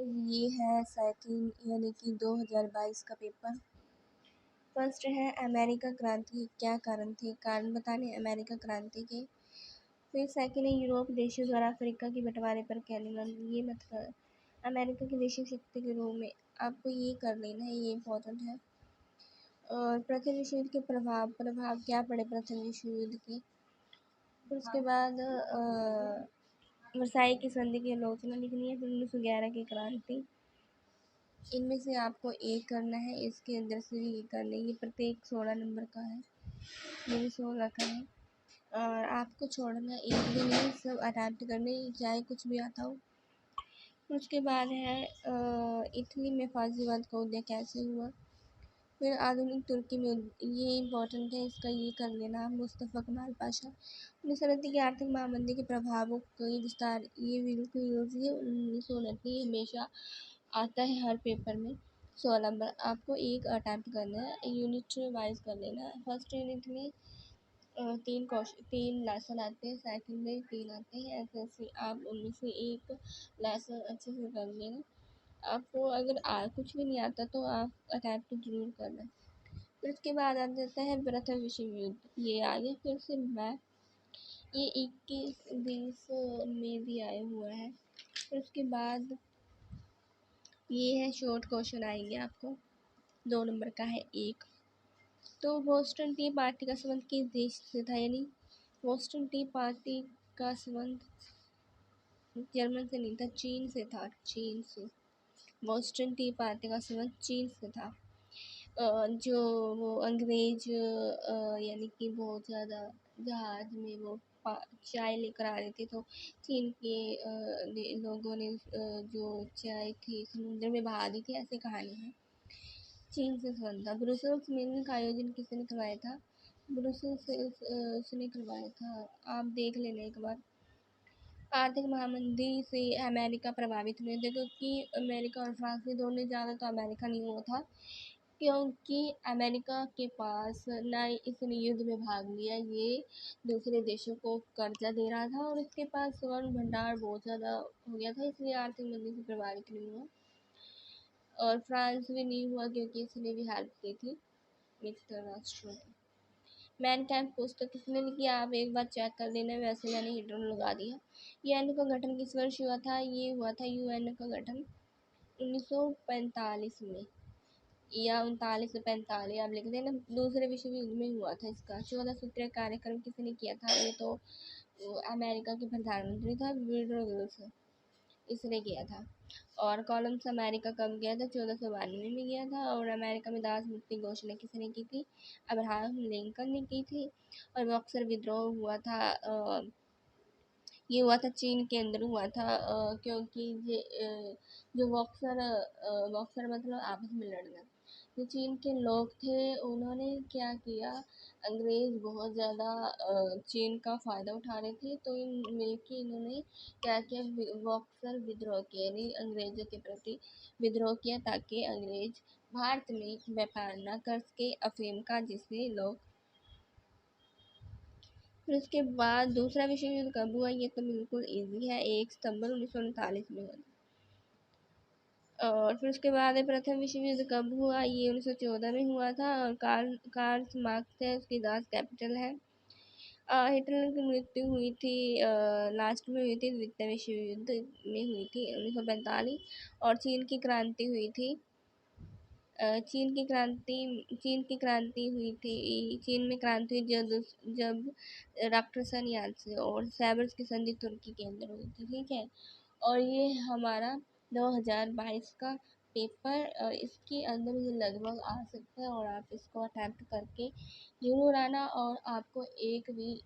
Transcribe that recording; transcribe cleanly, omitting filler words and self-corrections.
ये है सेकंड यानी कि 2022 का पेपर। फर्स्ट है अमेरिका क्रांति के क्या कारण थे, कारण बताने अमेरिका क्रांति के। फिर सेकंड है यूरोप देशों द्वारा अफ्रीका के बंटवारे पर क्या निर्णय, ये मतलब अमेरिका की देशी शक्ति के रूप में आपको ये कर लेना है, ये इम्पोर्टेंट है। और प्रथम विश्व युद्ध के प्रभाव क्या पड़े प्रथम विश्व युद्ध के। फिर उसके बाद वर्साई की संधि की आलोचना लिखनी है। फिर 1911 की क्रांति। इनमें से आपको एक करना है, इसके अंदर से भी ये करना है। ये प्रत्येक 16 नंबर का है, ये भी 16 का है। और आपको छोड़ना एक भी नहीं, सब अटैम्प्ट करने, चाहे कुछ भी आता हो। फिर उसके बाद है इटली में फाजीवाद का उदय कैसे हुआ। फिर आधुनिक तुर्की में, ये इम्पोर्टेंट है, इसका ये कर लेना। मुस्तफ़ा कमाल पाशा 1929 की आर्थिक महामंदी के प्रभावों का विस्तार, ये बिल्कुल यूज़ी है। 1929 हमेशा आता है हर पेपर में। 16 नंबर आपको एक अटैम्प्ट करना है, यूनिट वाइज कर लेना है। फर्स्ट यूनिट में 3 लेसन आते हैं, सेकंड में 3 आते हैं, ऐसे आप उनमें से एक लेसन अच्छे से कर लेना। आपको अगर कुछ भी नहीं आता तो आप अटैम्प्ट जरूर करना। फिर उसके बाद आ जाता है प्रथम विश्व युद्ध, ये आ गया। फिर से मैप, ये 21-20 में भी आया हुआ है। फिर उसके बाद ये है शॉर्ट क्वेश्चन आएंगे आपको, 2 नंबर का है एक। तो बोस्टन टी पार्टी का संबंध किस देश से था, यानी बोस्टन टी पार्टी का संबंध जर्मन से नहीं था, चीन से था, चीन से। बोस्टन टी पार्टी का संबंध चीन से था। जो वो अंग्रेज यानी कि बहुत ज़्यादा जहाज़ में वो चाय लेकर आ रहे थे, तो चीन के लोगों ने जो चाय थी समुद्र में बहा दी थी, ऐसी कहानी है। चीन से संबंध था। ब्रुसेल्स मीटिंग का आयोजन किसने करवाया था, ब्रुसेल्स से उसने करवाया था, आप देख लेना एक बार। आर्थिक महामंदी से अमेरिका प्रभावित हुए थे, क्योंकि अमेरिका और फ्रांस में दोनों ज़्यादा तो अमेरिका नहीं हुआ था, क्योंकि अमेरिका के पास ना इसने युद्ध में भाग लिया, ये दूसरे देशों को कर्जा दे रहा था, और इसके पास स्वर्ण भंडार बहुत ज़्यादा हो गया था, इसलिए आर्थिक मंदी से प्रभावित नहीं हुआ। और फ्रांस भी नहीं हुआ, क्योंकि इसने भी हेल्प की थी मित्र राष्ट्रों ने। मैन कैम्प पुस्तक किसने लिखी, आप एक बार चेक कर लेना, वैसे मैंने हिडन लगा दिया। यूएन का गठन किस वर्ष हुआ था, ये हुआ था यूएन का गठन 1945 में, या 39 से 45 आप लिख देना। दूसरे विश्व युद्ध में हुआ था इसका। 14 सूत्रीय कार्यक्रम किसने किया था, ये तो अमेरिका के प्रधानमंत्री था वुडरो विल्सन, इसने किया था। और कॉलम्स अमेरिका कब गया था, 1492 में गया था। और अमेरिका में दास मुक्ति घोषणा किसने की थी, अब्राहम लिंकन ने की थी। और बॉक्सर विद्रोह हुआ था, ये हुआ था चीन के अंदर हुआ था, क्योंकि ये जो बॉक्सर मतलब आपस में लड़ना, जो चीन के लोग थे उन्होंने क्या किया, अंग्रेज़ बहुत ज़्यादा चीन का फ़ायदा उठा रहे थे, तो इन मिलके इन्होंने क्या किया, बॉक्सर विद्रोह किया, यानी अंग्रेज़ों के प्रति विद्रोह किया, ताकि अंग्रेज़ भारत में व्यापार न कर सके अफीम का, जिससे लोग। फिर उसके बाद दूसरा विश्व युद्ध कब हुआ, ये तो बिल्कुल इजी है, 1 सितंबर 1939 में हुआ। और फिर उसके बाद प्रथम विश्व युद्ध कब हुआ, ये 1914 में हुआ था। और कार्ल मार्क्स है, उसकी दास कैपिटल है। हिटलर की मृत्यु हुई थी, लास्ट में हुई थी, द्वितीय विश्व युद्ध में हुई थी 1945। और चीन की क्रांति हुई थी, चीन की क्रांति हुई थी, चीन में क्रांति हुई जब डॉक्टर सन यात्से और सेवर्स की संधि तुर्की के अंदर हुई थी, ठीक है। और ये हमारा 2022 का पेपर, इसके अंदर ये लगभग आ सकता है, और आप इसको अटैम्प्ट करके ज़रूर आना। और आपको एक भी